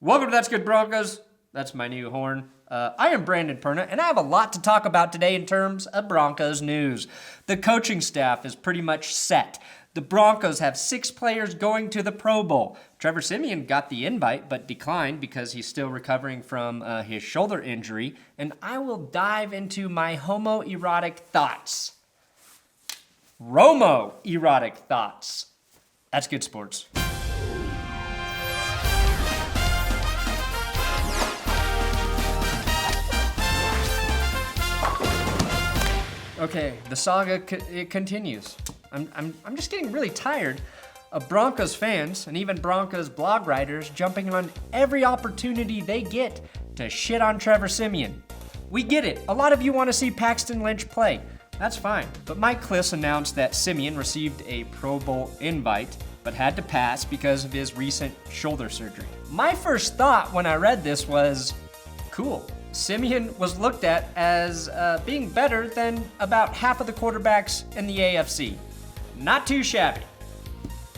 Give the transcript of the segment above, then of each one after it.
Welcome to That's Good Broncos. That's my new horn. I am Brandon Perna, and I have a lot to talk about today in terms of Broncos news. The coaching staff is pretty much set. The Broncos have 6 players going to the Pro Bowl. Trevor Siemian got the invite, but declined because he's still recovering from his shoulder injury. And I will dive into my homoerotic thoughts. Romo-erotic thoughts. That's good sports. Okay, the saga it continues. I'm just getting really tired of Broncos fans and even Broncos blog writers jumping on every opportunity they get to shit on Trevor Siemian. We get it. A lot of you want to see Paxton Lynch play. That's fine. But Mike Kliss announced that Siemian received a Pro Bowl invite but had to pass because of his recent shoulder surgery. My first thought when I read this was, cool. Siemian was looked at as being better than about half of the quarterbacks in the AFC. Not too shabby.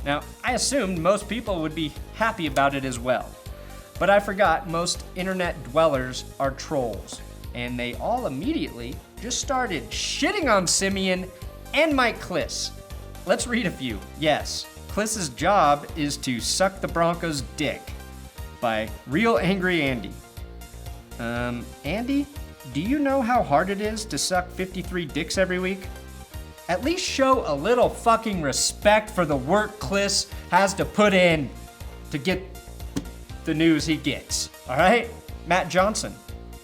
Now, I assumed most people would be happy about it as well. But I forgot most internet dwellers are trolls. And they all immediately just started shitting on Siemian and Mike Kliss. Let's read a few. Yes, Kliss's job is to suck the Broncos' dick by Real Angry Andy. Andy, do you know how hard it is to suck 53 dicks every week? At least show a little fucking respect for the work Kliss has to put in to get the news he gets, all right? Matt Johnson.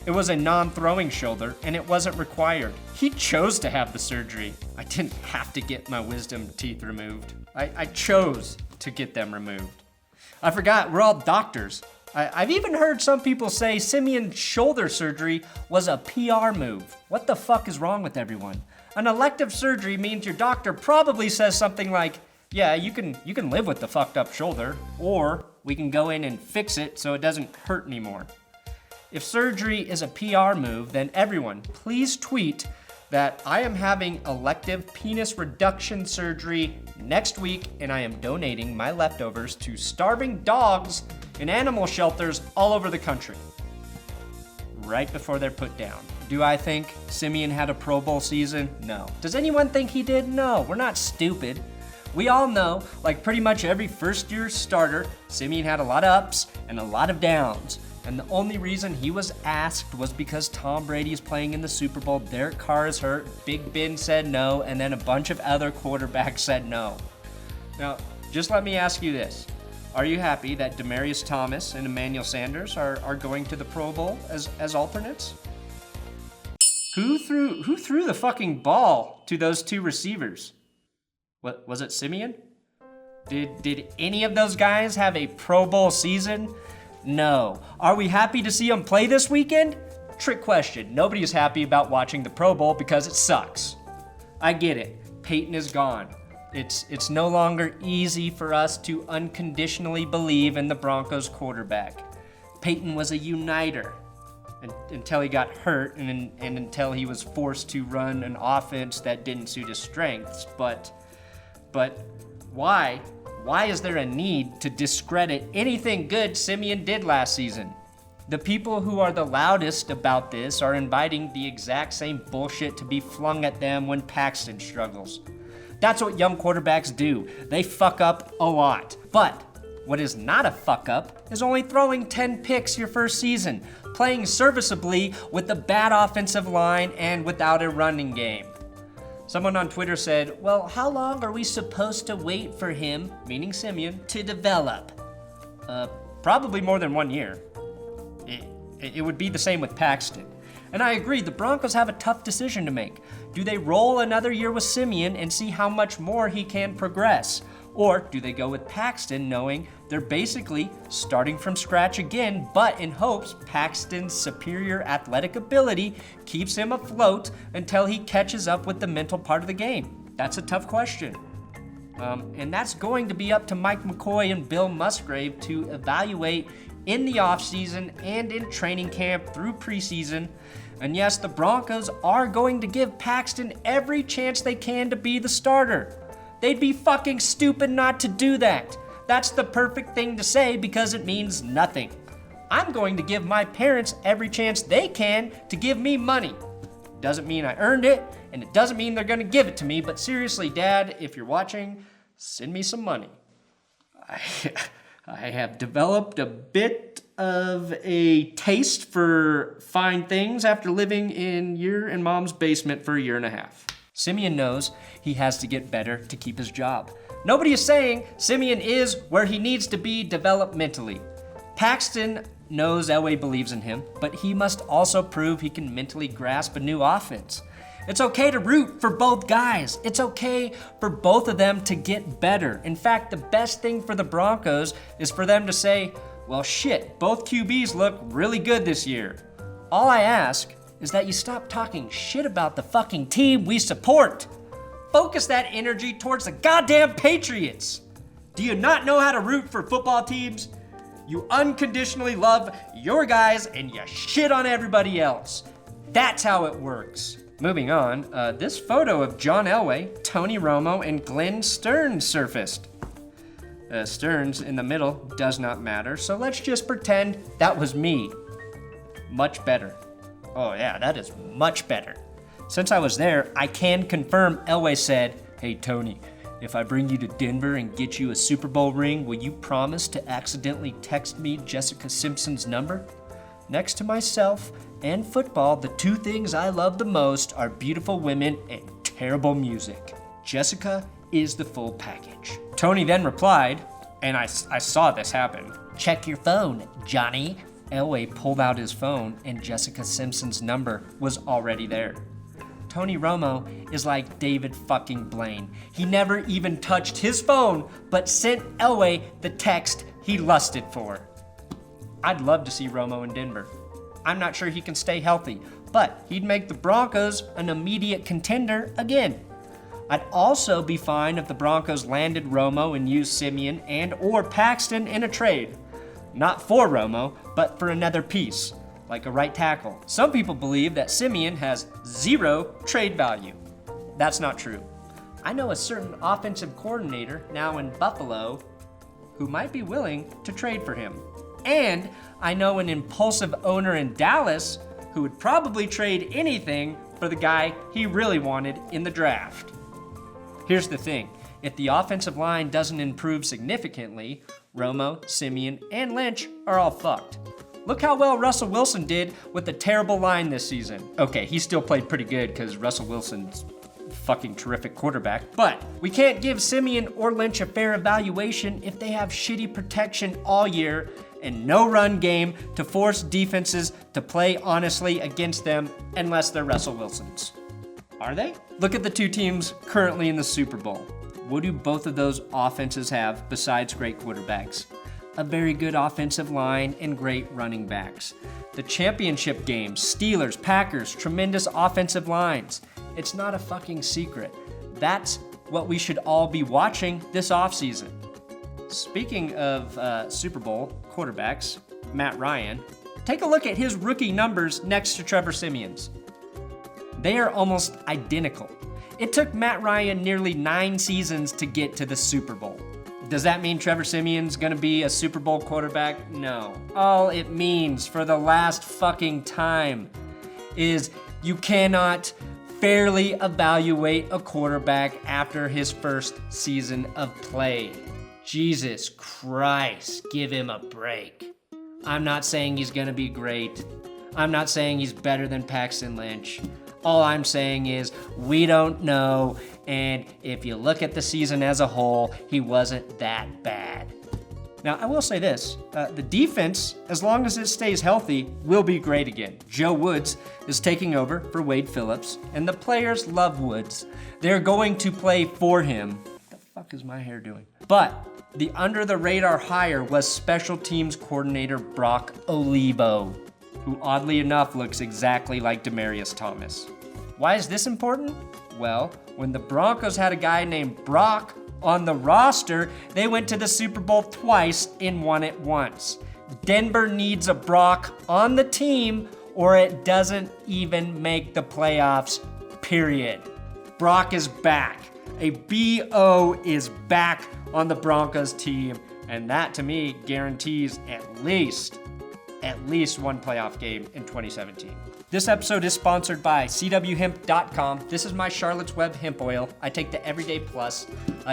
It was a non-throwing shoulder, and it wasn't required. He chose to have the surgery. I didn't have to get my wisdom teeth removed. I chose to get them removed. I forgot, we're all doctors. I've even heard some people say Siemian's shoulder surgery was a PR move. What the fuck is wrong with everyone? An elective surgery means your doctor probably says something like, yeah, you can live with the fucked up shoulder, or we can go in and fix it so it doesn't hurt anymore. If surgery is a PR move, then everyone, please tweet that I am having elective penis reduction surgery next week, and I am donating my leftovers to starving dogs in animal shelters all over the country. Right before they're put down. Do I think Siemian had a Pro Bowl season? No. Does anyone think he did? No, we're not stupid. We all know, like pretty much every first-year starter, Siemian had a lot of ups and a lot of downs. And the only reason he was asked was because Tom Brady is playing in the Super Bowl, Derek Carr is hurt, Big Ben said no, and then a bunch of other quarterbacks said no. Now, just let me ask you this. Are you happy that Demaryius Thomas and Emmanuel Sanders are going to the Pro Bowl as alternates? Who threw the fucking ball to those two receivers? What was it, Siemian? Did any of those guys have a Pro Bowl season? No. Are we happy to see them play this weekend? Trick question. Nobody is happy about watching the Pro Bowl because it sucks. I get it. Peyton is gone. It's no longer easy for us to unconditionally believe in the Broncos quarterback. Peyton was a uniter until he got hurt and until he was forced to run an offense that didn't suit his strengths. But why? Why is there a need to discredit anything good Siemian did last season? The people who are the loudest about this are inviting the exact same bullshit to be flung at them when Paxton struggles. That's what young quarterbacks do. They fuck up a lot. But what is not a fuck up is only throwing 10 picks your first season, playing serviceably with a bad offensive line and without a running game. Someone on Twitter said, well, how long are we supposed to wait for him, meaning Siemian, to develop? Probably more than 1 year. It would be the same with Paxton. And I agree, the Broncos have a tough decision to make. Do they roll another year with Siemian and see how much more he can progress? Or do they go with Paxton knowing they're basically starting from scratch again, but in hopes Paxton's superior athletic ability keeps him afloat until he catches up with the mental part of the game? That's a tough question. And that's going to be up to Mike McCoy and Bill Musgrave to evaluate in the offseason and in training camp through preseason. And yes, the Broncos are going to give Paxton every chance they can to be the starter. They'd be fucking stupid not to do that. That's the perfect thing to say because it means nothing. I'm going to give my parents every chance they can to give me money. Doesn't mean I earned it, and it doesn't mean they're gonna give it to me, but seriously, Dad, if you're watching, send me some money. I have developed a bit of a taste for fine things after living in your and Mom's basement for a year and a half. Siemian knows he has to get better to keep his job. Nobody is saying Siemian is where he needs to be developmentally. Paxton knows Elway believes in him, but he must also prove he can mentally grasp a new offense. It's okay to root for both guys. It's okay for both of them to get better. In fact, the best thing for the Broncos is for them to say, well, shit, both QBs look really good this year. All I ask is that you stop talking shit about the fucking team we support. Focus that energy towards the goddamn Patriots. Do you not know how to root for football teams? You unconditionally love your guys and you shit on everybody else. That's how it works. Moving on, this photo of John Elway, Tony Romo, and Glenn Stearns surfaced. Stearns in the middle does not matter, so let's just pretend that was me. Much better. Oh yeah, that is much better. Since I was there, I can confirm Elway said, "Hey Tony, if I bring you to Denver and get you a Super Bowl ring, will you promise to accidentally text me Jessica Simpson's number?" Next to myself and football, the two things I love the most are beautiful women and terrible music. Jessica is the full package. Tony then replied, and I saw this happen, "Check your phone, Johnny." Elway pulled out his phone and Jessica Simpson's number was already there. Tony Romo is like David fucking Blaine. He never even touched his phone, but sent Elway the text he lusted for. I'd love to see Romo in Denver. I'm not sure he can stay healthy, but he'd make the Broncos an immediate contender again. I'd also be fine if the Broncos landed Romo and used Siemian and or Paxton in a trade. Not for Romo, but for another piece, like a right tackle. Some people believe that Siemian has zero trade value. That's not true. I know a certain offensive coordinator now in Buffalo who might be willing to trade for him. And I know an impulsive owner in Dallas who would probably trade anything for the guy he really wanted in the draft. Here's the thing, if the offensive line doesn't improve significantly, Romo, Siemian, and Lynch are all fucked. Look how well Russell Wilson did with a terrible line this season. Okay, he still played pretty good because Russell Wilson's fucking terrific quarterback, but we can't give Siemian or Lynch a fair evaluation if they have shitty protection all year and no run game to force defenses to play honestly against them unless they're Russell Wilsons. Are they? Look at the two teams currently in the Super Bowl. What do both of those offenses have besides great quarterbacks? A very good offensive line and great running backs. The championship games, Steelers, Packers, tremendous offensive lines. It's not a fucking secret. That's what we should all be watching this offseason. Speaking of Super Bowl quarterbacks, Matt Ryan, take a look at his rookie numbers next to Trevor Siemian's. They are almost identical. It took Matt Ryan nearly 9 seasons to get to the Super Bowl. Does that mean Trevor Siemian's gonna be a Super Bowl quarterback? No. All it means for the last fucking time is you cannot fairly evaluate a quarterback after his first season of play. Jesus Christ, give him a break. I'm not saying he's gonna be great. I'm not saying he's better than Paxton Lynch. All I'm saying is we don't know, and if you look at the season as a whole, he wasn't that bad. Now, I will say this, the defense, as long as it stays healthy, will be great again. Joe Woods is taking over for Wade Phillips, and the players love Woods. They're going to play for him. What the fuck is my hair doing? But the under-the-radar hire was special teams coordinator Brock Olivo, who oddly enough looks exactly like Demaryius Thomas. Why is this important? Well, when the Broncos had a guy named Brock on the roster, they went to the Super Bowl twice and won it once. Denver needs a Brock on the team or it doesn't even make the playoffs, period. Brock is back. A BO is back on the Broncos team, and that to me guarantees at least at least one playoff game in 2017. This episode is sponsored by CWHemp.com. This is my Charlotte's Web hemp oil. I take the Everyday Plus.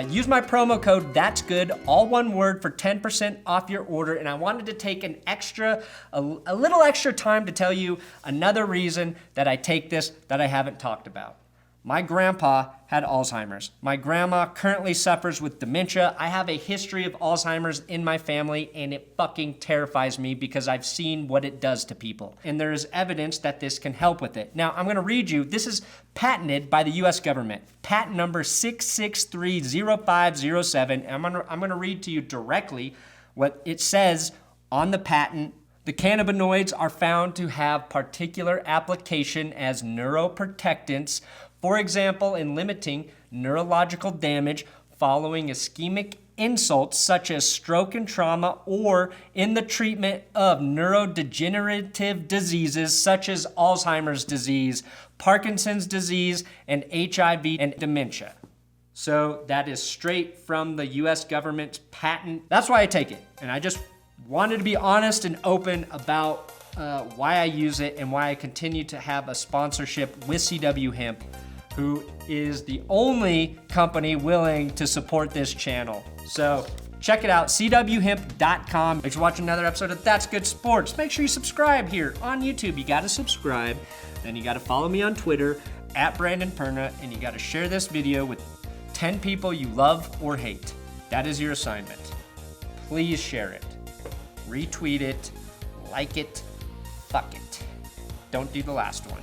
Use my promo code ThatsGood, all one word, for 10% off your order. And I wanted to take a little extra time to tell you another reason that I take this that I haven't talked about. My grandpa had Alzheimer's. My grandma currently suffers with dementia. I have a history of Alzheimer's in my family, and it fucking terrifies me because I've seen what it does to people. And there is evidence that this can help with it. Now, I'm gonna read you, this is patented by the US government. Patent number 6630507. I'm gonna read to you directly what it says on the patent. The cannabinoids are found to have particular application as neuroprotectants, for example, in limiting neurological damage following ischemic insults such as stroke and trauma, or in the treatment of neurodegenerative diseases such as Alzheimer's disease, Parkinson's disease, and HIV and dementia. So that is straight from the US government's patent. That's why I take it. And I just wanted to be honest and open about why I use it and why I continue to have a sponsorship with CW Hemp, who is the only company willing to support this channel. So check it out, cwhemp.com. Thanks for watching another episode of That's Good Sports. Make sure you subscribe here on YouTube. You gotta subscribe, then you gotta follow me on Twitter, @BrandonPerna, and you gotta share this video with 10 people you love or hate. That is your assignment. Please share it, retweet it, like it, fuck it. Don't do the last one.